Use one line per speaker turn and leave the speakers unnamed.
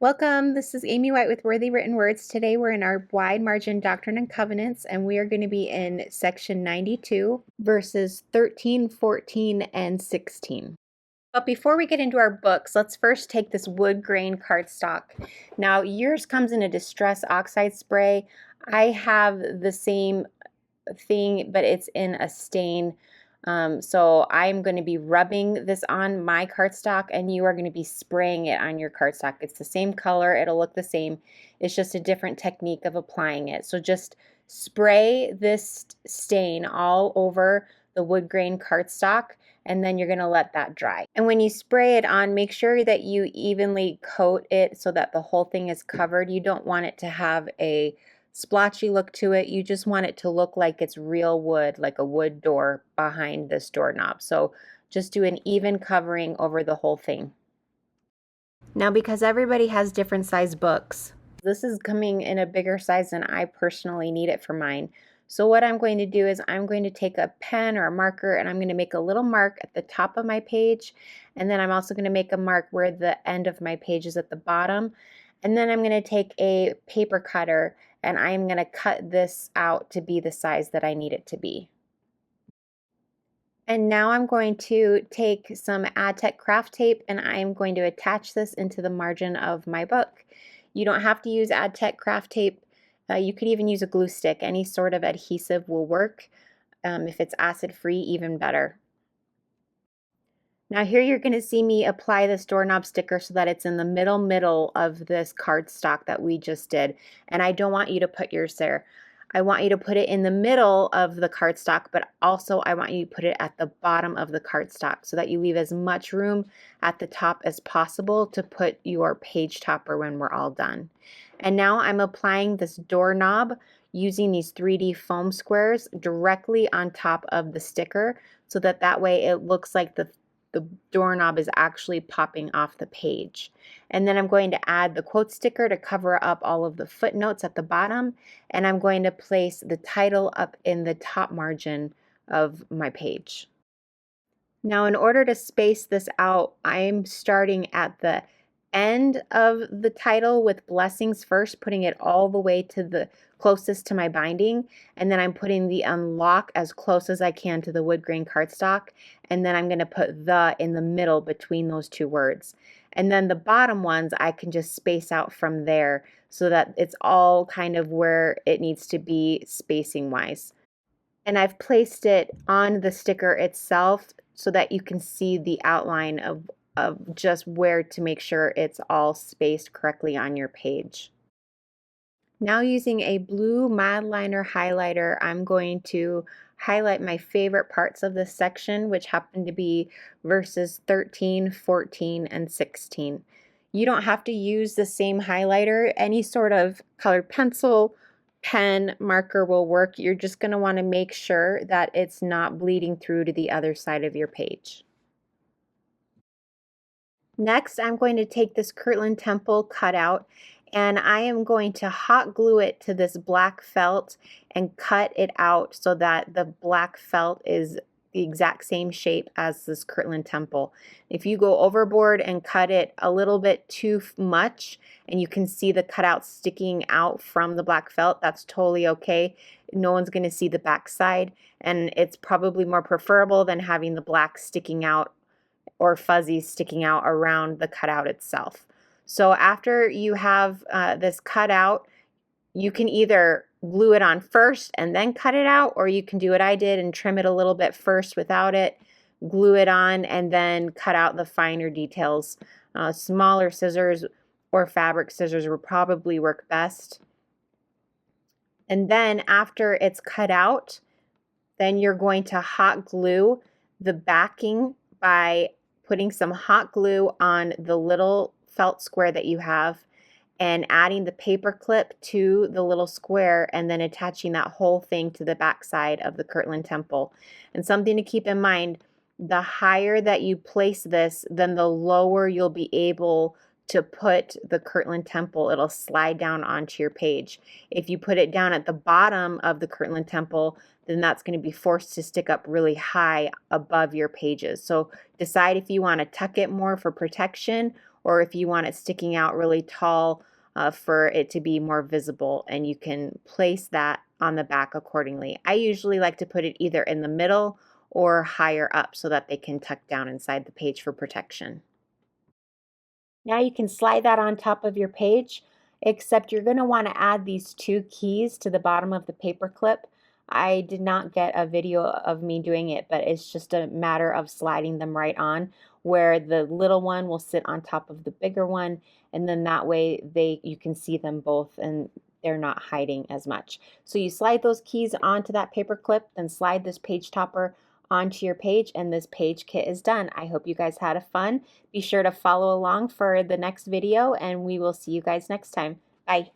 Welcome, this is Amy White with Worthy Written Words. Today we're in our wide margin Doctrine and Covenants, and we are going to be in section 92, verses 13, 14, and 16. But before we get into our books, let's first take this wood grain cardstock. Now, yours comes in a distress oxide spray. I have the same thing, but it's in a stain. So I'm going to be rubbing this on my cardstock, and you are going to be spraying it on your cardstock. It's the same color, it'll look the same. It's just a different technique of applying it. So just spray this stain all over the wood grain cardstock, and then you're going to let that dry. And when you spray it on, make sure that you evenly coat it so that the whole thing is covered. You don't want it to have a splotchy look to it. You just want it to look like it's real wood, like a wood door behind this doorknob. So just do an even covering over the whole thing. Now, because everybody has different size books, this is coming in a bigger size than I personally need it for mine. So what I'm going to do is I'm going to take a pen or a marker, and I'm going to make a little mark at the top of my page, and then I'm also going to make a mark where the end of my page is at the bottom. And then I'm going to take a paper cutter, and I'm going to cut this out to be the size that I need it to be. And now I'm going to take some Adtech craft tape, and I'm going to attach this into the margin of my book. You don't have to use Adtech craft tape. You could even use a glue stick. Any sort of adhesive will work. If it's acid-free, even better. Now here you're going to see me apply this doorknob sticker so that it's in the middle of this cardstock that we just did. And I don't want you to put yours there. I want you to put it in the middle of the cardstock, but also I want you to put it at the bottom of the cardstock so that you leave as much room at the top as possible to put your page topper when we're all done. And now I'm applying this doorknob using these 3D foam squares directly on top of the sticker so that way it looks like the doorknob is actually popping off the page. And then I'm going to add the quote sticker to cover up all of the footnotes at the bottom, and I'm going to place the title up in the top margin of my page. Now, in order to space this out, I'm starting at the end of the title with blessings first, putting it all the way to the closest to my binding, and then I'm putting the unlock as close as I can to the wood grain cardstock, and then I'm going to put the in the middle between those two words. And then the bottom ones I can just space out from there so that it's all kind of where it needs to be spacing wise. And I've placed it on the sticker itself so that you can see the outline of just where to make sure it's all spaced correctly on your page. Now using a blue Mildliner highlighter, I'm going to highlight my favorite parts of this section, which happen to be verses 13, 14, and 16. You don't have to use the same highlighter. Any sort of colored pencil, pen, marker will work. You're just going to want to make sure that it's not bleeding through to the other side of your page. Next, I'm going to take this Kirtland temple cutout, and I am going to hot glue it to this black felt and cut it out so that the black felt is the exact same shape as this Kirtland temple. If you go overboard and cut it a little bit too much and you can see the cutout sticking out from the black felt, that's totally okay. No one's going to see the back side, and it's probably more preferable than having the black sticking out or fuzzies sticking out around the cutout itself. So after you have this cut out, you can either glue it on first and then cut it out, or you can do what I did and trim it a little bit first without it, glue it on, and then cut out the finer details. Smaller scissors or fabric scissors will probably work best. And then after it's cut out, then you're going to hot glue the backing by putting some hot glue on the little felt square that you have and adding the paper clip to the little square and then attaching that whole thing to the back side of the Kirtland temple. And something to keep in mind, the higher that you place this, then the lower you'll be able to put the Kirtland temple, it'll slide down onto your page. If you put it down at the bottom of the Kirtland temple, then that's going to be forced to stick up really high above your pages. So decide if you want to tuck it more for protection or if you want it sticking out really tall for it to be more visible, and you can place that on the back accordingly. I usually like to put it either in the middle or higher up so that they can tuck down inside the page for protection. Now you can slide that on top of your page, except you're going to want to add these two keys to the bottom of the paper clip. I did not get a video of me doing it, but it's just a matter of sliding them right on, where the little one will sit on top of the bigger one, and then that way you can see them both and they're not hiding as much. So you slide those keys onto that paper clip, then slide this page topper onto your page, and this page kit is done. I hope you guys had a fun. Be sure to follow along for the next video, and we will see you guys next time. Bye.